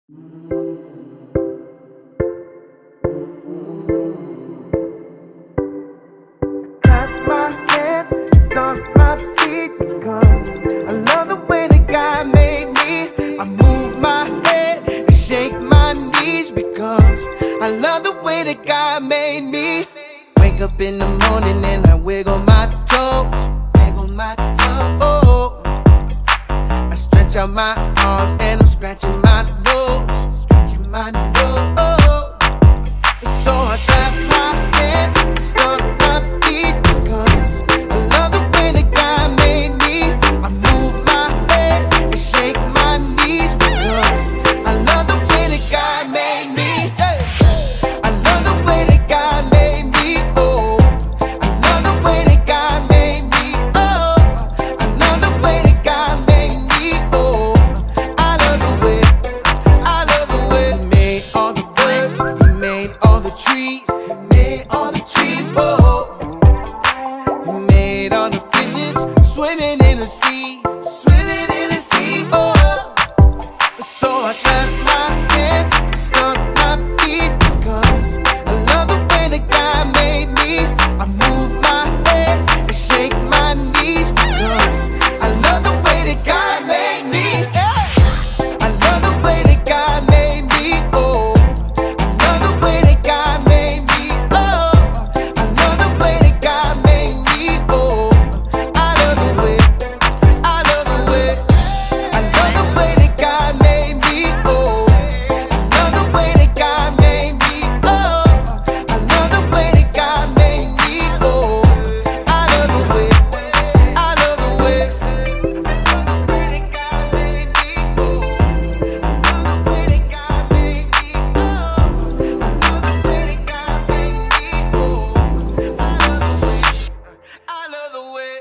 Touch my head, stomp my feet, because I love the way that God made me. I move my head and shake my knees, because I love the way that God made me. Wake up in the morning and I wiggle my toes, oh. I stretch out my arms and I'm scratching my nose, oh. So I clap my hands, stomp my feet, because I love the way that God made me. I move my head and shake my knees, because I love the way that God made me. Hey. I love the way that God made me. Oh, I love the way that God made me. Oh, I love the way that God made me. Oh, I love the way. I love the way He made all the birds. He made all the trees. He made all the trees. Oh, He made all the fishes swimming in the sea. Swimming in the sea. Oh, so I clap my hands, stomp my feet, because I love the way that God made me. I move my head and shake my knees, because I love the way that God made me. I love the way that God made me. Oh, I love the way that God made me. Oh, I love the way that God made me. Oh, I love the way. I love the way. I love the way that God made me. Oh, I love the way that God made me. Oh, I love the way that God made me. Oh, I love the way. I love the way. That God made me. Oh, I love the way that God made me. Oh, I love the way that God made me. Oh, I love the way.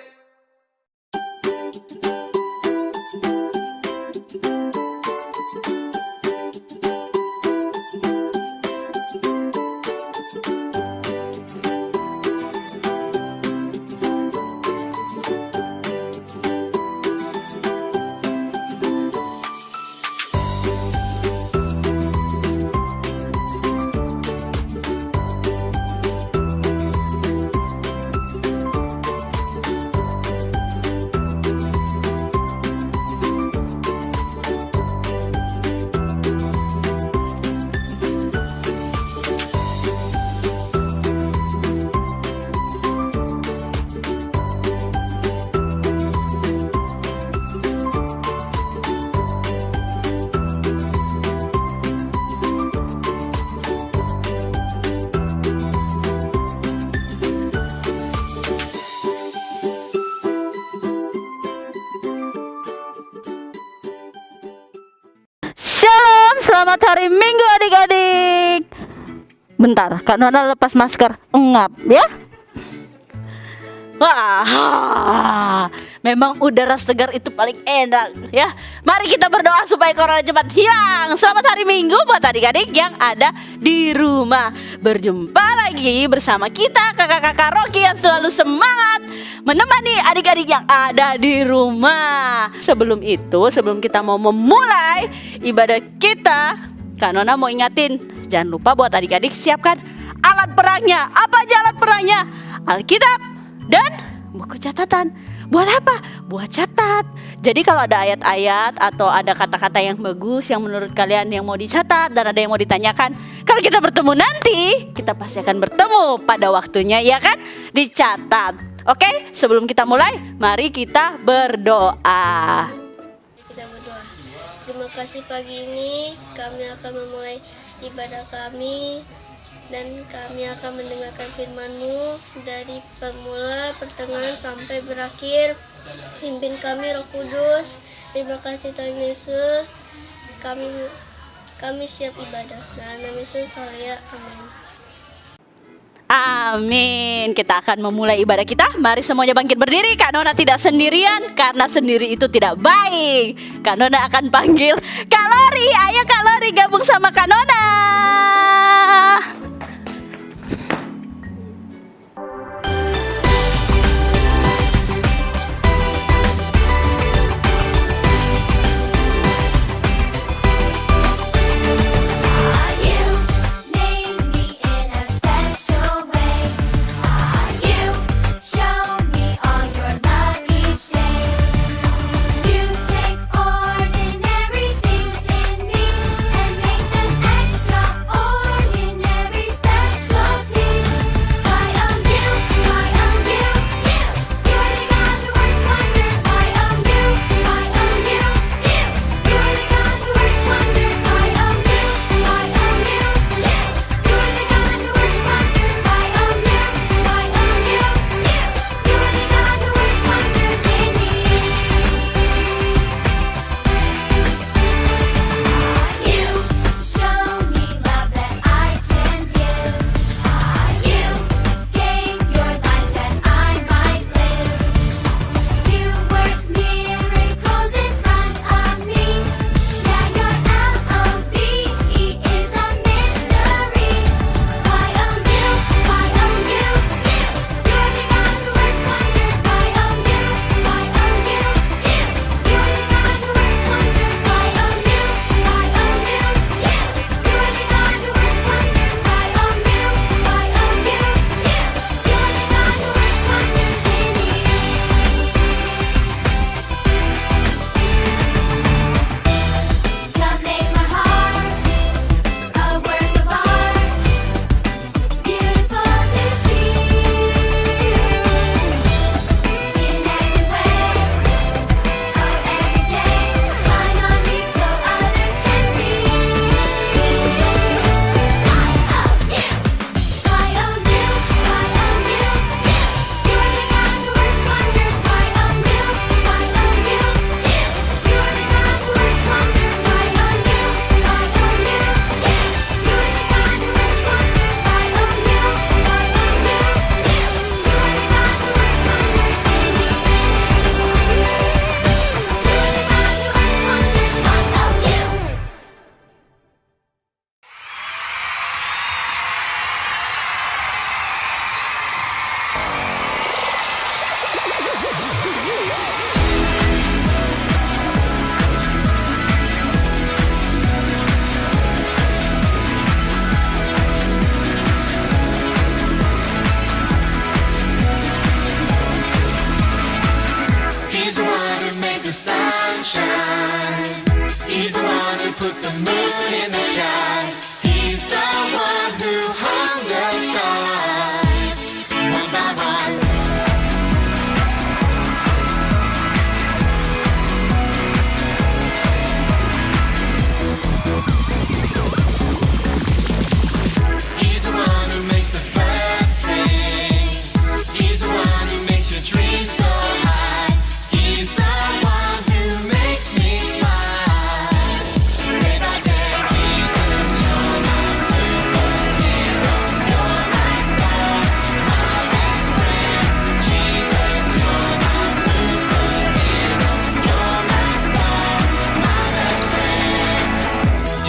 Shalom, selamat hari Minggu adik-adik. Bentar, Kak Nona lepas masker. Engap ya. Wah, memang udara segar itu paling enak ya. Mari kita berdoa supaya corona cepat hilang. Selamat hari Minggu buat adik-adik yang ada di rumah. Berjumpa lagi bersama kita kakak-kakak Rocky yang selalu semangat menemani adik-adik yang ada di rumah. Sebelum itu, sebelum kita mau memulai ibadah kita, Kak Nona mau ingatin, jangan lupa buat adik-adik siapkan alat perangnya. Apa aja alat perangnya? Alkitab dan buku catatan. Buat apa? Buat catat. Jadi kalau ada ayat-ayat atau ada kata-kata yang bagus yang menurut kalian yang mau dicatat dan ada yang mau ditanyakan, kalau kita bertemu nanti, kita pasti akan bertemu pada waktunya, ya kan? Dicatat. Oke, sebelum kita mulai, mari kita berdoa. Kita berdoa. Terima kasih pagi ini kami akan memulai ibadah kami, dan kami akan mendengarkan firman-Mu dari permula, pertengahan sampai berakhir. Pimpin kami Roh Kudus. Terima kasih Tuhan Yesus. Kami siap ibadah. Dalam nama Yesus, haleluya, amin. Amin. Kita akan memulai ibadah kita. Mari semuanya bangkit berdiri. Kak Nona tidak sendirian, karena sendiri itu tidak baik. Kak Nona akan panggil Kak Lori. Ayo Kak Lori gabung sama Kak Nona. the moon in the sky. He's the one who hung the stars one by one. He's the one who makes the birds sing. He's the one who makes your dreams so high. He's the one who makes me smile. Day by day, Jesus, you're my superhero. You're my star, my best friend. Jesus, you're my superhero. You're my star, my best friend.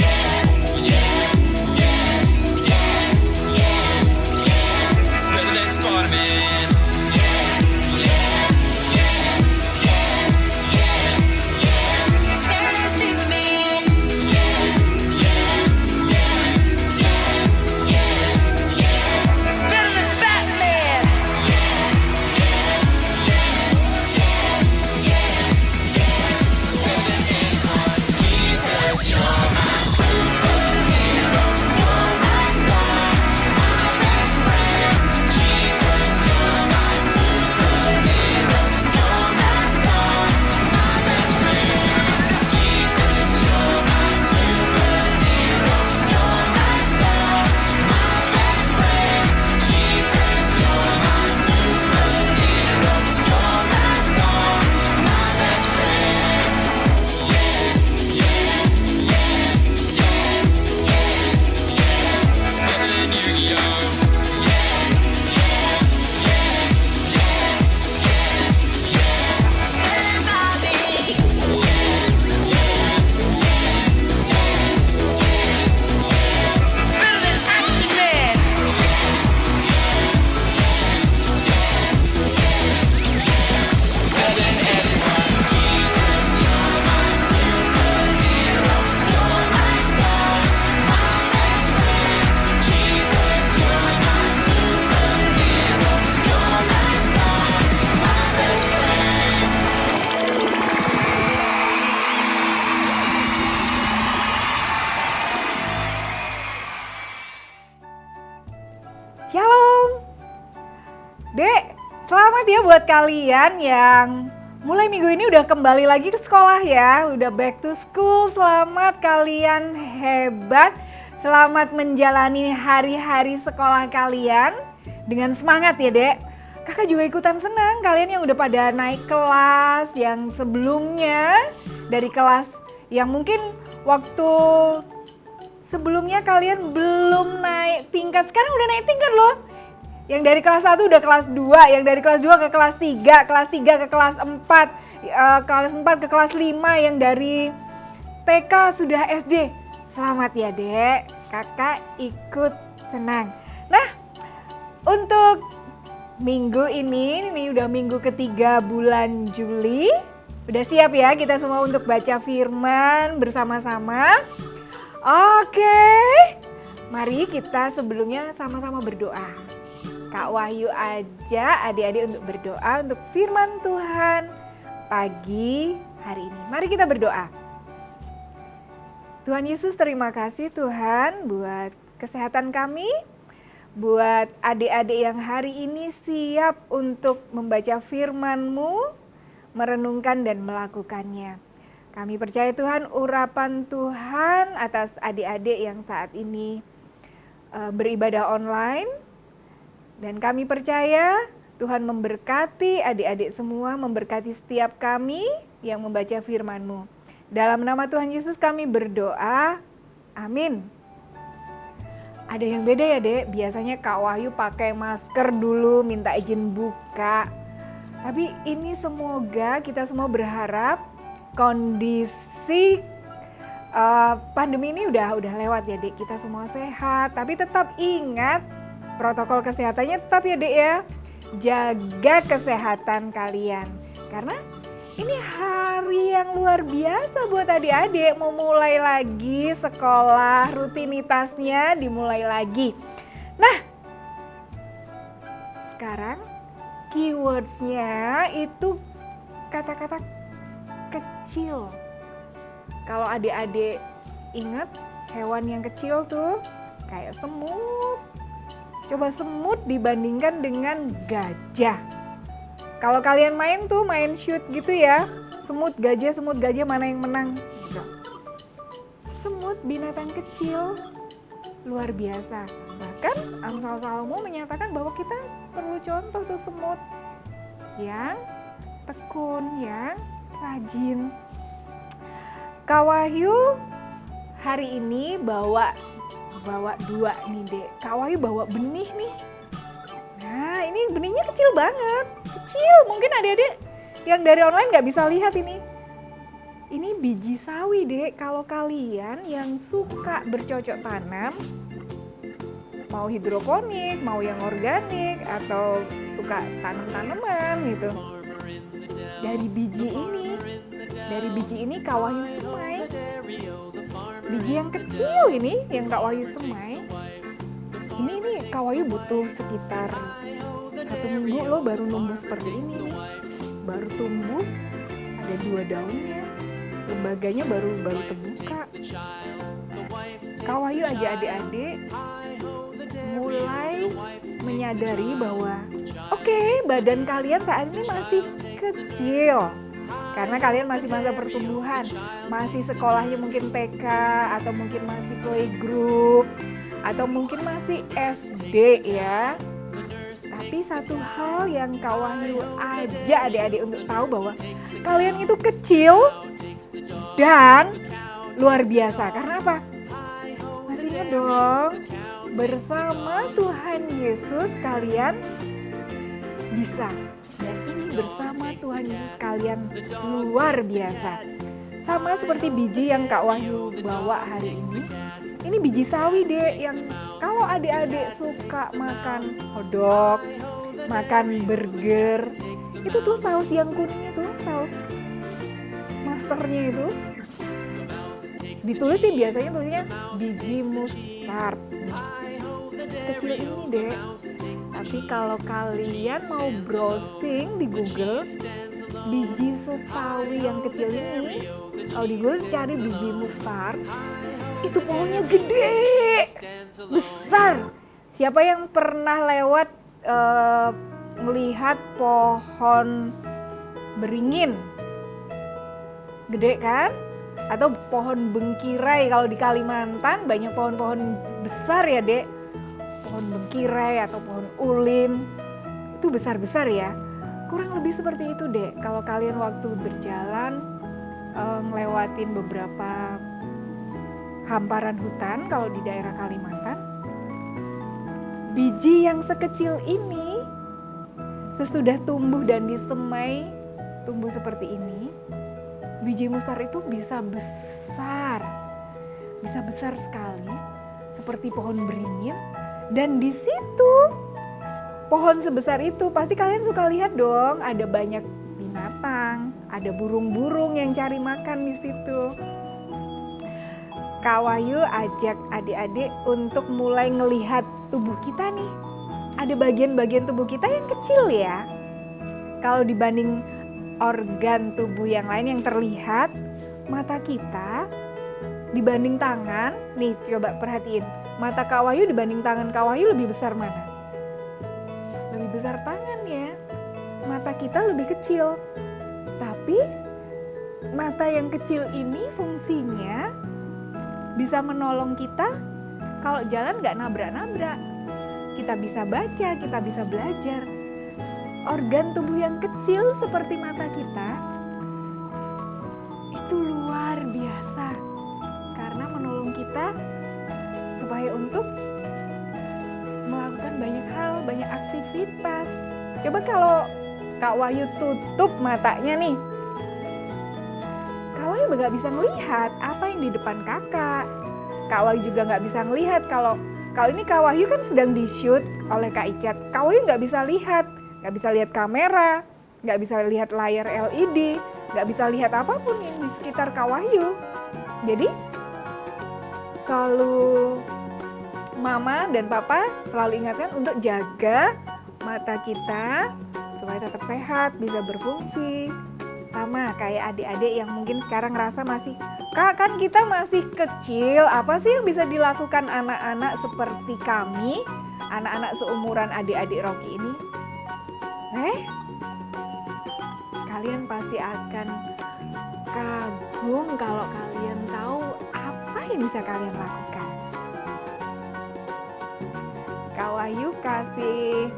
Yeah, yeah, yeah, yeah, yeah, yeah. Better than Spider-Man. Yeah, yeah, yeah, yeah, yeah, yeah. Better than Superman. Yeah, yeah, yeah, yeah, yeah, yeah. Better than Batman. Yeah, yeah, yeah, yeah, yeah, yeah. Better than anyone. Jesus, you're my superhero. You're my star, my best friend. Jesus, you're my superhero. You're my star, my best friend. Jesus, you're my superhero. You're my star, my best friend. Jesus, you're my superhero. You're my star, my best friend. Yeah, yeah, yeah, yeah, yeah, yeah. Better than Yu-Gi-Oh! Yeah, yeah, yeah, yeah, yeah, yeah. Better than Bobby. Yeah, yeah, yeah, yeah, yeah, yeah. Better than Action Man. Better than anyone. Jesus, you're my superhero. You're my star, my best friend. Jesus, you're my superhero. You're my star, my best friend. Shalom. Dek, selamat ya buat kalian yang mulai minggu ini udah kembali lagi ke sekolah ya. Udah back to school, selamat kalian hebat. Selamat menjalani hari-hari sekolah kalian dengan semangat ya dek. Kakak juga ikutan senang kalian yang udah pada naik kelas, yang sebelumnya dari kelas yang mungkin waktu sebelumnya kalian belum naik tingkat, sekarang udah naik tingkat loh. Yang dari kelas 1 udah kelas 2, yang dari kelas 2 ke kelas 3, kelas 3 ke kelas 4, kelas 4 ke kelas 5, yang dari TK sudah SD. Selamat ya dek, kakak ikut senang. Nah, untuk minggu ini udah minggu ketiga bulan Juli. Udah siap ya kita semua untuk baca firman bersama-sama? Oke, mari kita sebelumnya sama-sama berdoa. Kak Wahyu aja adik-adik untuk berdoa untuk firman Tuhan pagi hari ini. Mari kita berdoa. Tuhan Yesus, terima kasih Tuhan buat kesehatan kami, buat adik-adik yang hari ini siap untuk membaca firman-Mu, merenungkan dan melakukannya. Kami percaya Tuhan, urapan Tuhan atas adik-adik yang saat ini beribadah online. Dan kami percaya Tuhan memberkati adik-adik semua, memberkati setiap kami yang membaca firman-Mu. Dalam nama Tuhan Yesus kami berdoa, amin. Ada yang beda ya dek, biasanya Kak Wahyu pakai masker dulu, minta izin buka. Tapi ini semoga kita semua berharap kondisi pandemi ini udah lewat ya dek, kita semua sehat. Tapi tetap ingat protokol kesehatannya tetap ya dek ya, jaga kesehatan kalian. Karena ini hari yang luar biasa buat adik-adik, mau mulai lagi sekolah, rutinitasnya dimulai lagi. Nah, sekarang keywordsnya itu kata-kata kecil. Kalau adik-adik Ingat hewan yang kecil tuh kayak semut. Coba semut dibandingkan dengan gajah. Kalau kalian main shoot gitu ya, semut gajah mana yang menang? Gitu. Semut binatang kecil luar biasa. Bahkan Amsal Salomo menyatakan bahwa kita perlu contoh tuh semut yang tekun, yang rajin. Kak Wahyu hari ini bawa 2 nih Dek. Kak Wahyu bawa benih nih. Nah ini benihnya kecil banget, kecil. Mungkin adik-adik yang dari online nggak bisa lihat ini. Ini biji sawi Dek. Kalau kalian yang suka bercocok tanam, mau hidroponik, mau yang organik, atau suka tanam-tanaman gitu. Dari biji ini Kak Wahyu semai. Biji yang kecil ini yang Kak Wahyu semai. Ini Kak Wahyu butuh sekitar 1 minggu loh baru numbuh seperti ini. Baru tumbuh, ada 2 daunnya. Lembaganya baru terbuka. Kak Wahyu ajak adik-adik mulai menyadari bahwa oke, badan kalian saat ini masih kecil karena kalian masih masa pertumbuhan, masih sekolahnya mungkin TK atau mungkin masih playgroup atau mungkin masih SD ya. Tapi satu hal yang Kak Wahyu ajak adik-adik untuk tahu bahwa kalian itu kecil dan luar biasa. Karena apa? Masih ingat dong, bersama Tuhan Yesus kalian bisa. Dan ini bersama Tuhan Yesus kalian luar biasa. Sama seperti biji yang Kak Wahyu bawa hari ini. Ini biji sawi Dek, yang kalau adik-adik suka makan hotdog, makan burger, itu tuh saus yang kuning itu, saus masternya itu. Ditulis sih biasanya tulisnya biji mustard. Kecil ini Dek. Tapi kalau kalian mau browsing di Google, biji sesawi yang kecil ini, kalau di Google cari biji mustard, itu pohonnya gede, besar. Siapa yang pernah lewat melihat pohon beringin? Gede kan? Atau pohon bengkirai, kalau di Kalimantan banyak pohon-pohon besar ya Dek. Pohon bengkirai atau pohon ulin itu besar-besar ya. Kurang lebih seperti itu Dek. Kalau kalian waktu berjalan ngelewatin beberapa hamparan hutan kalau di daerah Kalimantan, biji yang sekecil ini sesudah tumbuh dan disemai tumbuh seperti ini, biji mustard itu bisa besar sekali seperti pohon beringin. Dan di situ pohon sebesar itu pasti kalian suka lihat dong, ada banyak binatang, ada burung-burung yang cari makan di situ. Kak Wahyu ajak adik-adik untuk mulai ngelihat tubuh kita nih. Ada bagian-bagian tubuh kita yang kecil ya. Kalau dibanding organ tubuh yang lain yang terlihat, mata kita dibanding tangan, nih coba perhatiin. Mata Kak Wahyu dibanding tangan Kak Wahyu lebih besar mana? Lebih besar tangan ya. Mata kita lebih kecil. Tapi mata yang kecil ini fungsinya bisa menolong kita kalau jalan gak nabrak-nabrak. Kita bisa baca, kita bisa belajar. Organ tubuh yang kecil seperti mata kita itu luar biasa karena menolong kita supaya untuk melakukan banyak hal, banyak aktivitas. Coba kalau Kak Wahyu tutup matanya nih, Kak Wahyu nggak bisa melihat apa yang di depan kakak. Kak Wahyu juga nggak bisa melihat kalau ini Kak Wahyu kan sedang di-shoot oleh Kak Icat. Kak Wahyu nggak bisa lihat kamera, nggak bisa lihat layar LED, nggak bisa lihat apapun yang di sekitar Kak Wahyu. Jadi selalu Mama dan Papa selalu ingatkan untuk jaga mata kita supaya tetap sehat, bisa berfungsi. Sama kayak adik-adik yang mungkin sekarang ngerasa masih, Kak kan kita masih kecil, apa sih yang bisa dilakukan anak-anak seperti kami, anak-anak seumuran adik-adik Rocky ini? Kalian pasti akan kagum kalau kalian tahu apa yang bisa kalian lakukan. Kak Wahyu kasih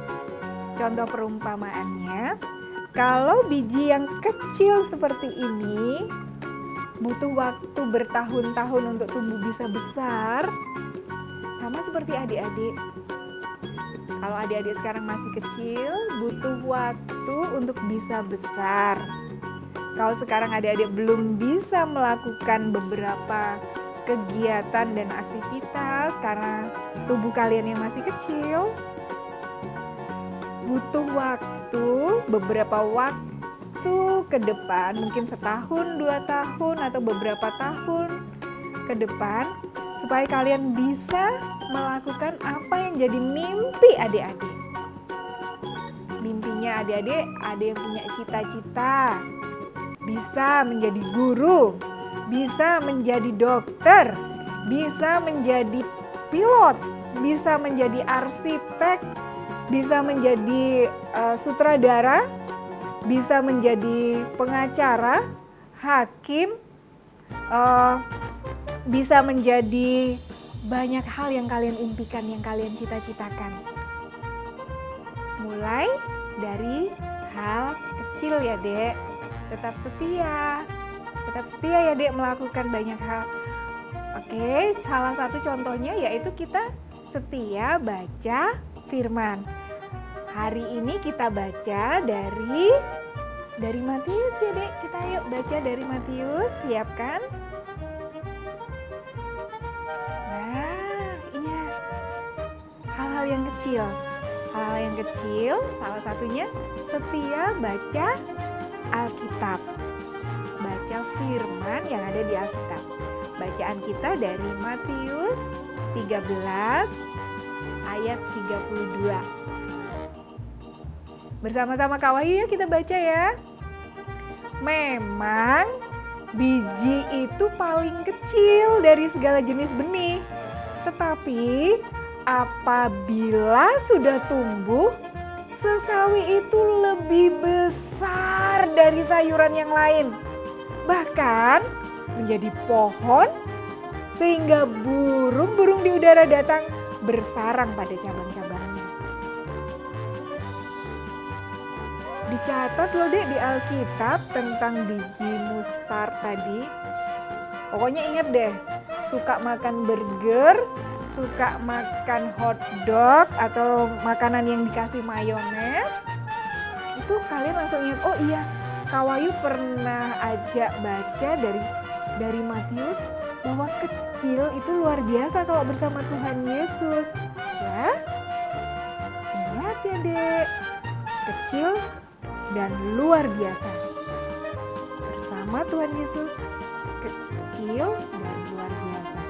contoh perumpamaannya. Kalau biji yang kecil seperti ini butuh waktu bertahun-tahun untuk tumbuh bisa besar, sama seperti adik-adik. Kalau adik-adik sekarang masih kecil, butuh waktu untuk bisa besar. Kalau sekarang adik-adik belum bisa melakukan beberapa kegiatan dan aktivitas karena tubuh kalian yang masih kecil, butuh waktu, beberapa waktu ke depan, mungkin setahun, 2 tahun, atau beberapa tahun ke depan, supaya kalian bisa melakukan apa yang jadi mimpi adik-adik. Mimpinya adik-adik, ada yang punya cita-cita, bisa menjadi guru, bisa menjadi dokter, bisa menjadi pilot, bisa menjadi arsitek, bisa menjadi sutradara, bisa menjadi pengacara, hakim, bisa menjadi banyak hal yang kalian impikan, yang kalian cita-citakan. Mulai dari hal kecil ya Dek, tetap setia ya Dek melakukan banyak hal. Oke, salah satu contohnya yaitu kita setia baca firman. Hari ini kita baca dari Matius ya Dek. Kita yuk baca dari Matius, siapkan. Nah, iya. Hal-hal yang kecil. Hal-hal yang kecil, salah satunya setia baca Alkitab. Baca firman yang ada di Alkitab. Bacaan kita dari Matius 13 ayat 32. Bersama-sama Kak Wahyu ya kita baca ya. Memang biji itu paling kecil dari segala jenis benih. Tetapi apabila sudah tumbuh, sesawi itu lebih besar dari sayuran yang lain. Bahkan menjadi pohon sehingga burung-burung di udara datang bersarang pada cabang-cabangnya. Dicatat loh Dek di Alkitab tentang biji mustard tadi. Pokoknya ingat deh, suka makan burger, suka makan hotdog atau makanan yang dikasih mayones, itu kalian langsung ingat, oh iya, Kak Wahyu pernah ajak baca dari Matius bahwa kecil itu luar biasa kalau bersama Tuhan Yesus. Ya, ingat ya Dek, kecil dan luar biasa bersama Tuhan Yesus, kecil dan luar biasa.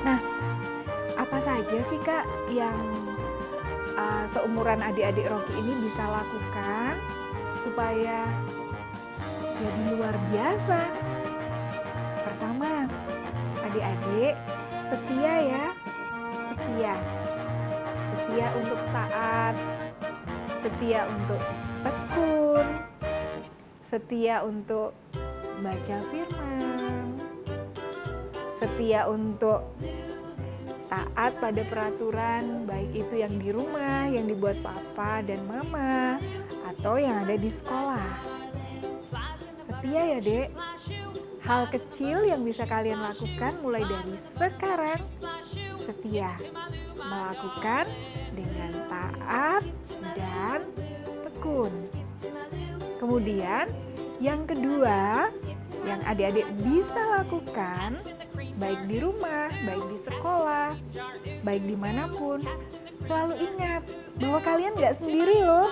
Nah, apa saja sih Kak yang seumuran adik-adik Rocky ini bisa lakukan supaya jadi luar biasa? Pertama, adik-adik setia ya, setia untuk taat, setia untuk tekun, setia untuk baca firman, setia untuk taat pada peraturan, baik itu yang di rumah, yang dibuat papa dan mama, atau yang ada di sekolah. Setia ya Dek. Hal kecil yang bisa kalian lakukan mulai dari sekarang, setia. Melakukan dengan taat dan tekun. Kemudian yang kedua, yang adik-adik bisa lakukan, baik di rumah, baik di sekolah, baik dimanapun, selalu ingat bahwa kalian gak sendiri loh.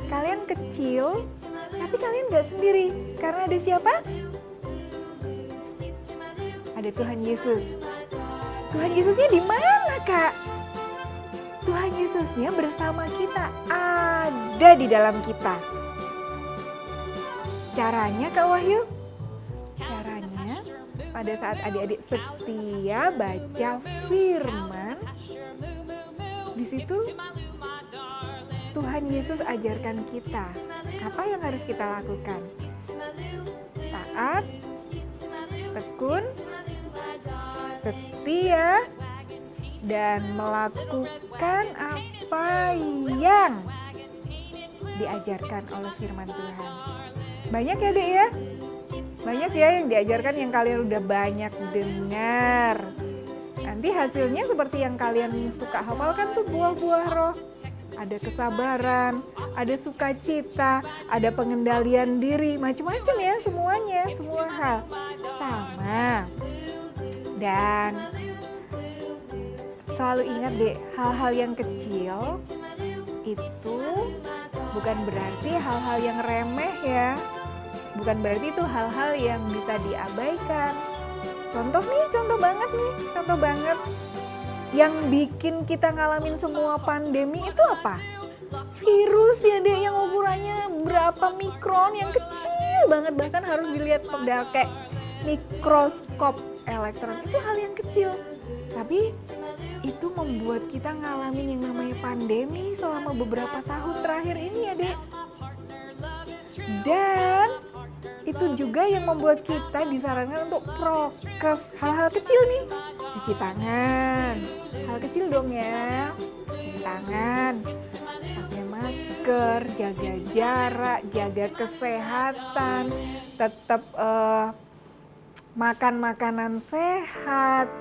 Kalian kecil, tapi kalian gak sendiri. Karena ada siapa? Ada Tuhan Yesus. Tuhan Yesusnya di mana Kak? Tuhan Yesusnya bersama kita, ada di dalam kita. Caranya Kak Wahyu? Caranya pada saat adik-adik setia baca firman, di situ Tuhan Yesus ajarkan kita apa yang harus kita lakukan. Taat, tekun, setia, dan melakukan apa yang diajarkan oleh firman Tuhan. Banyak ya Dek ya? Banyak ya yang diajarkan yang kalian udah banyak dengar. Nanti hasilnya seperti yang kalian suka hafalkan tuh buah-buah roh. Ada kesabaran, ada sukacita, ada pengendalian diri, macam-macam ya semuanya, semua hal sama. Dan selalu ingat deh, hal-hal yang kecil itu bukan berarti hal-hal yang remeh ya. Bukan berarti itu hal-hal yang bisa diabaikan. Contoh banget. Yang bikin kita ngalamin semua pandemi itu apa? Virus ya deh, yang ukurannya berapa mikron, yang kecil banget, bahkan harus dilihat pakai mikroskop elektron. Itu hal yang kecil, tapi itu membuat kita ngalamin yang namanya pandemi selama beberapa tahun terakhir ini ya dek. Dan itu juga yang membuat kita disarankan untuk prokes, hal-hal kecil nih. Cuci tangan, hal kecil dong ya. Cuci tangan, pakai masker, jaga jarak, jaga kesehatan, tetap makan makanan sehat,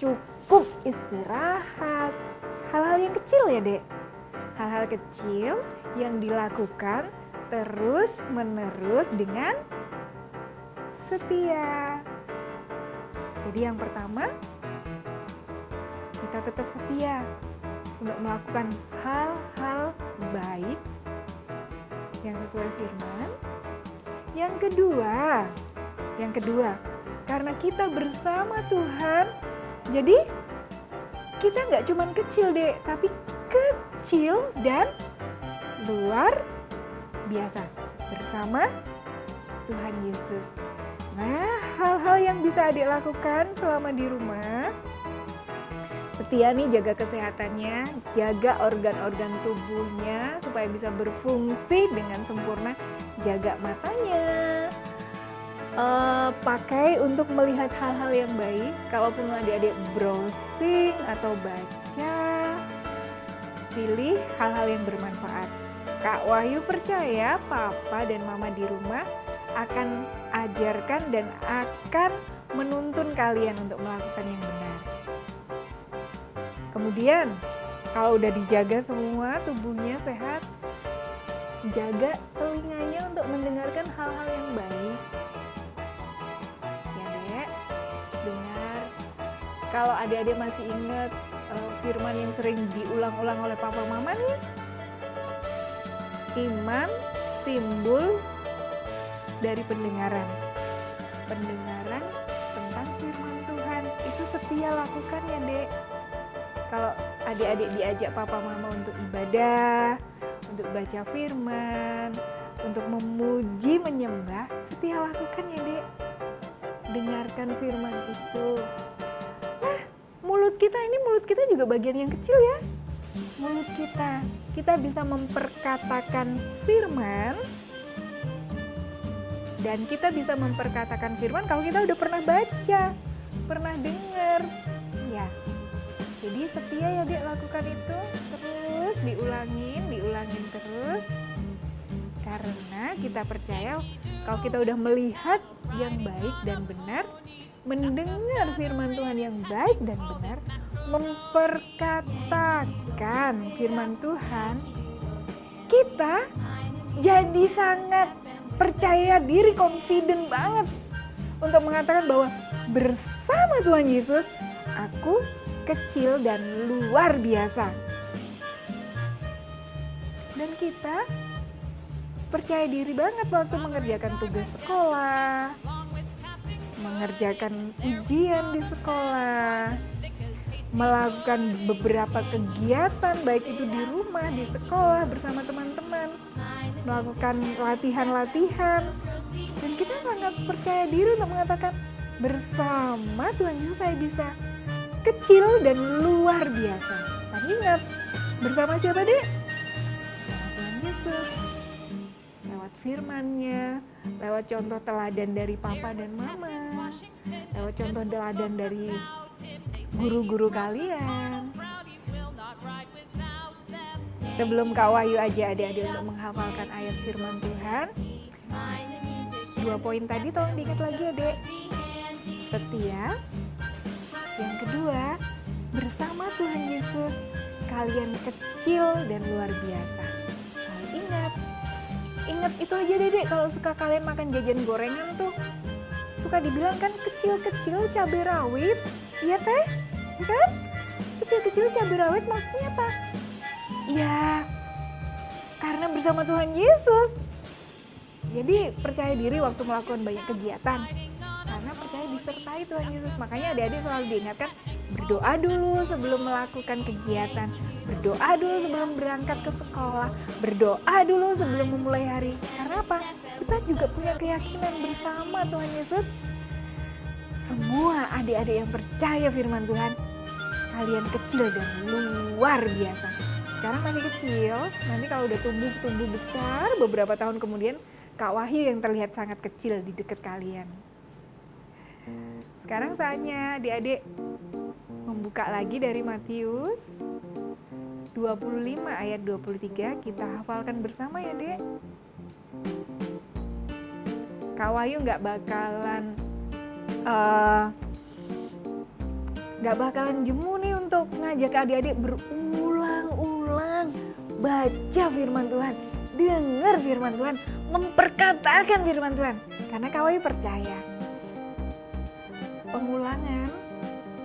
cukup istirahat. Hal-hal yang kecil ya dek. Hal-hal kecil yang dilakukan terus menerus dengan setia. Jadi yang pertama, kita tetap setia untuk melakukan hal-hal baik yang sesuai firman. Yang kedua, karena kita bersama Tuhan, jadi kita nggak cuman kecil deh, tapi kecil dan luar biasa bersama Tuhan Yesus. Nah, hal-hal yang bisa adik lakukan selama di rumah, setia nih jaga kesehatannya, jaga organ-organ tubuhnya supaya bisa berfungsi dengan sempurna, jaga matanya, pakai untuk melihat hal-hal yang baik. Kalaupun adik-adik browsing atau baca, pilih hal-hal yang bermanfaat. Kak Wahyu percaya Papa dan Mama di rumah akan ajarkan dan akan menuntun kalian untuk melakukan yang benar. Kemudian, kalau udah dijaga semua, tubuhnya sehat, jaga telinganya untuk mendengarkan hal-hal yang baik. Ya dek, dengar. Kalau adik-adik masih ingat firman yang sering diulang-ulang oleh Papa Mama nih, iman timbul dari pendengaran. Pendengaran tentang firman Tuhan itu setia lakukan ya dek. Kalau adik-adik diajak Papa Mama untuk ibadah, untuk baca firman, untuk memuji, menyembah, setia lakukan ya dek. Dengarkan firman itu. Nah, mulut kita juga bagian yang kecil ya. Mulut kita bisa memperkatakan firman, dan kita bisa memperkatakan firman kalau kita udah pernah baca, pernah dengar. Ya, jadi setia ya dek lakukan itu, terus diulangin terus. Karena kita percaya kalau kita udah melihat yang baik dan benar, mendengar firman Tuhan yang baik dan benar, memperkatakan firman Tuhan, kita jadi sangat percaya diri, confident banget untuk mengatakan bahwa bersama Tuhan Yesus, aku kecil dan luar biasa. Dan kita percaya diri banget waktu mengerjakan tugas sekolah, mengerjakan ujian di sekolah, melakukan beberapa kegiatan baik itu di rumah, di sekolah bersama teman-teman. melakukan latihan-latihan. Dan kita sangat percaya diri untuk mengatakan, bersama Tuhan Yesus saya bisa kecil dan luar biasa. Tapi ingat, bersama siapa dek? Bersama Tuhan Yesus. Lewat firman-Nya, lewat contoh teladan dari papa dan mama, lewat contoh teladan dari guru-guru kalian. Sebelum Kak Wahyu aja adik-adik untuk menghafalkan ayat firman Tuhan, 2 poin tadi tolong diingat lagi ya dek. Setia. Yang kedua, bersama Tuhan Yesus kalian kecil dan luar biasa. Ingat itu aja dek, kalau suka kalian makan jajan gorengan tuh suka dibilang kan kecil-kecil cabai rawit. Iya teh, kan? Kecil-kecil cabai rawit maksudnya apa? Ya, karena bersama Tuhan Yesus. Jadi percaya diri waktu melakukan banyak kegiatan, karena percaya disertai Tuhan Yesus. Makanya adik-adik selalu diingatkan, berdoa dulu sebelum melakukan kegiatan, berdoa dulu sebelum berangkat ke sekolah, berdoa dulu sebelum memulai hari. Karena apa? Kita juga punya keyakinan bersama Tuhan Yesus. Semua adik-adik yang percaya firman Tuhan, kalian kecil dan luar biasa. Sekarang masih kecil, nanti kalau udah tumbuh besar, beberapa tahun kemudian Kak Wahyu yang terlihat sangat kecil di dekat kalian. Sekarang saatnya adik-adik membuka lagi dari Matius 25 ayat 23, kita hafalkan bersama ya dek. Kak Wahyu nggak bakalan jemu nih untuk ngajak adik-adik berulang-ulang baca firman Tuhan, dengar firman Tuhan, memperkatakan firman Tuhan. Karena Kak Wahyu percaya pengulangan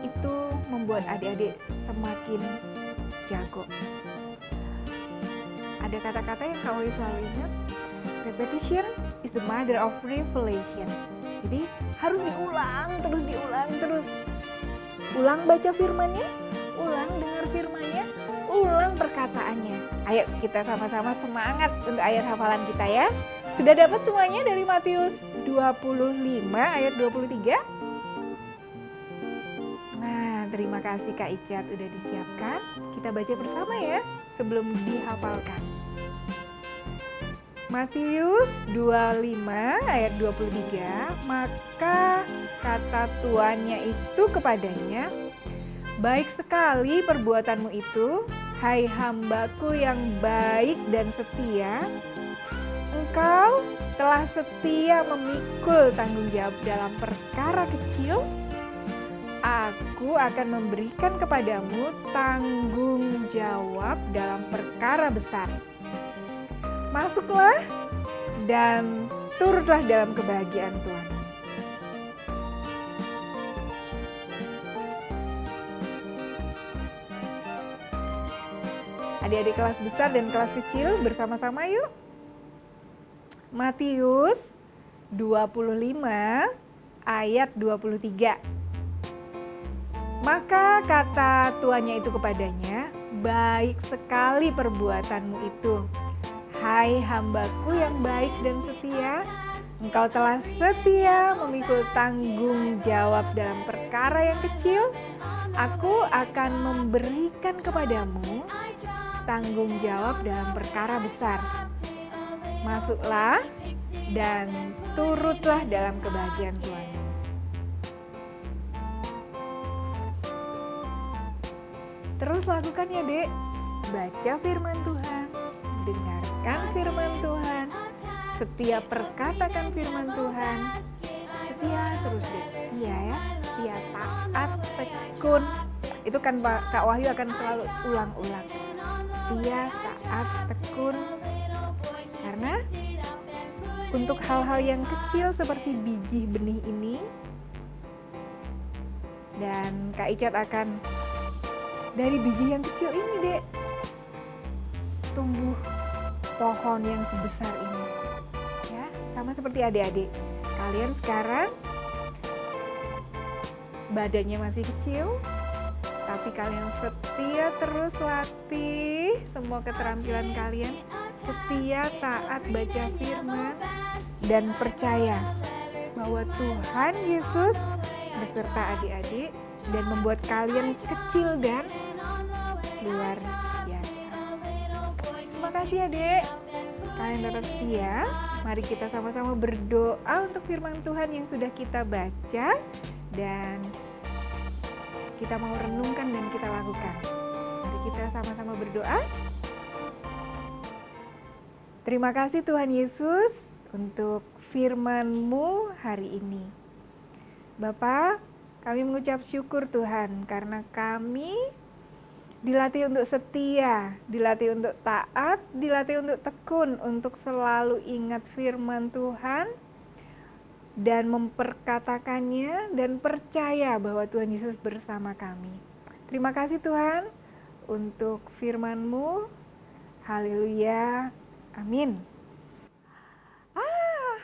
itu membuat adik-adik semakin jago. Ada kata-kata yang Kak Wahyu selalu ingat, repetition is the mother of revelation. Jadi harus diulang terus. Ulang baca firman-Nya, ulang dengar firman-Nya, ulang perkataannya. Ayo kita sama-sama semangat untuk ayat hafalan kita ya. Sudah dapat semuanya dari Matius 25 ayat 23? Nah, terima kasih Kak Icat udah disiapkan. Kita baca bersama ya sebelum dihafalkan. Matius 25 ayat 23, maka kata tuannya itu kepadanya, baik sekali perbuatanmu itu, hai hambaku yang baik dan setia. Engkau telah setia memikul tanggung jawab dalam perkara kecil, aku akan memberikan kepadamu tanggung jawab dalam perkara besar. Masuklah dan turutlah dalam kebahagiaan Tuhan. Adik-adik kelas besar dan kelas kecil bersama-sama yuk. Matius 25 ayat 23. Maka kata tuannya itu kepadanya, baik sekali perbuatanmu itu, hai hambaku yang baik dan setia, engkau telah setia memikul tanggung jawab dalam perkara yang kecil, aku akan memberikan kepadamu tanggung jawab dalam perkara besar. Masuklah dan turutlah dalam kebahagiaan Tuhan. Terus lakukan ya dek, baca firman Tuhan, dengarkan firman Tuhan, setia perkatakan firman Tuhan, setia terus deh, iya ya, setia taat tekun. Itu kan Kak Wahyu akan selalu ulang-ulang, setia taat tekun. Karena untuk hal-hal yang kecil seperti biji benih ini, dan Kak Icat akan dari biji yang kecil ini dek, tumbuh pohon yang sebesar ini. Ya, sama seperti adik-adik. Kalian sekarang badannya masih kecil, tapi kalian setia terus latih semua keterampilan kalian. setia, taat baca firman, dan percaya bahwa Tuhan Yesus beserta adik-adik dan membuat kalian kecil dan luar biasa. Terima kasih adik, kalian tetap setia. Mari kita sama-sama berdoa untuk firman Tuhan yang sudah kita baca dan kita mau renungkan dan kita lakukan. Mari kita sama-sama berdoa. Terima kasih Tuhan Yesus untuk firman-Mu hari ini. Bapa, kami mengucap syukur Tuhan karena kami dilatih untuk setia, dilatih untuk taat, dilatih untuk tekun, untuk selalu ingat firman Tuhan dan memperkatakannya dan percaya bahwa Tuhan Yesus bersama kami. Terima kasih Tuhan untuk firman-Mu. Haleluya. Amin.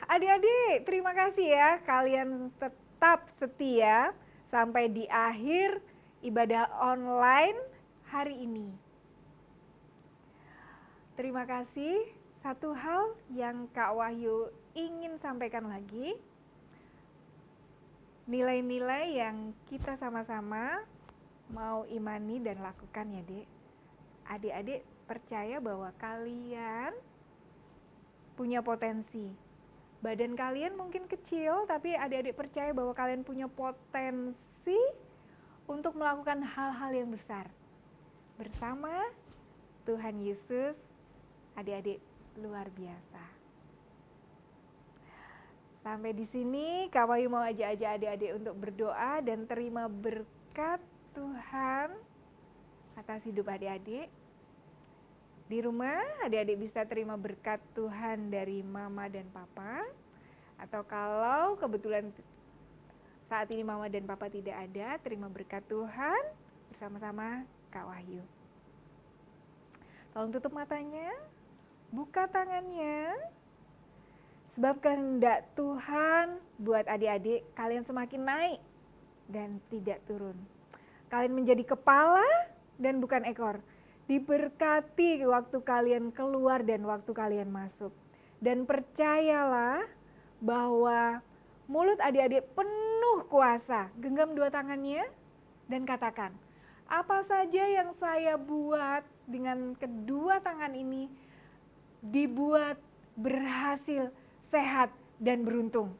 Adik-adik, terima kasih ya, kalian tetap setia sampai di akhir ibadah online hari ini. Terima kasih. Satu hal yang Kak Wahyu ingin sampaikan lagi, nilai-nilai yang kita sama-sama mau imani dan lakukan ya, Dek. Adik-adik percaya bahwa kalian punya potensi. Badan kalian mungkin kecil, tapi adik-adik percaya bahwa kalian punya potensi untuk melakukan hal-hal yang besar. Bersama Tuhan Yesus, adik-adik luar biasa. Sampai di sini, Kak Wahyu mau ajak-ajak adik-adik untuk berdoa dan terima berkat Tuhan atas hidup adik-adik. Di rumah, adik-adik bisa terima berkat Tuhan dari Mama dan Papa. Atau kalau kebetulan saat ini Mama dan Papa tidak ada, terima berkat Tuhan bersama-sama Kak Wahyu. Tolong tutup matanya, buka tangannya. Sebab kehendak Tuhan buat adik-adik, kalian semakin naik dan tidak turun. Kalian menjadi kepala dan bukan ekor. Diberkati waktu kalian keluar dan waktu kalian masuk. Dan percayalah bahwa mulut adik-adik penuh kuasa. Genggam dua tangannya dan katakan, apa saja yang saya buat dengan kedua tangan ini dibuat berhasil, sehat, dan beruntung.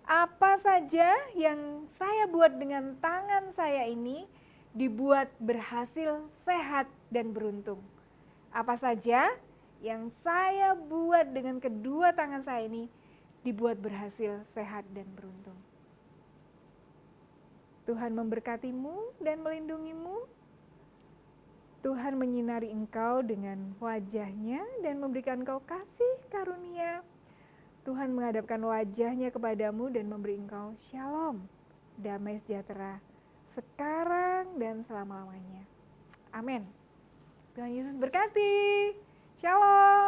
Apa saja yang saya buat dengan tangan saya ini dibuat berhasil, sehat, dan beruntung. Apa saja yang saya buat dengan kedua tangan saya ini dibuat berhasil, sehat, dan beruntung. Tuhan memberkatimu dan melindungimu. Tuhan menyinari engkau dengan wajah-Nya dan memberikan engkau kasih karunia. Tuhan menghadapkan wajah-Nya kepadamu dan memberi engkau shalom, damai sejahtera, sekarang dan selama-lamanya. Amin. Tuhan Yesus berkati. Shalom.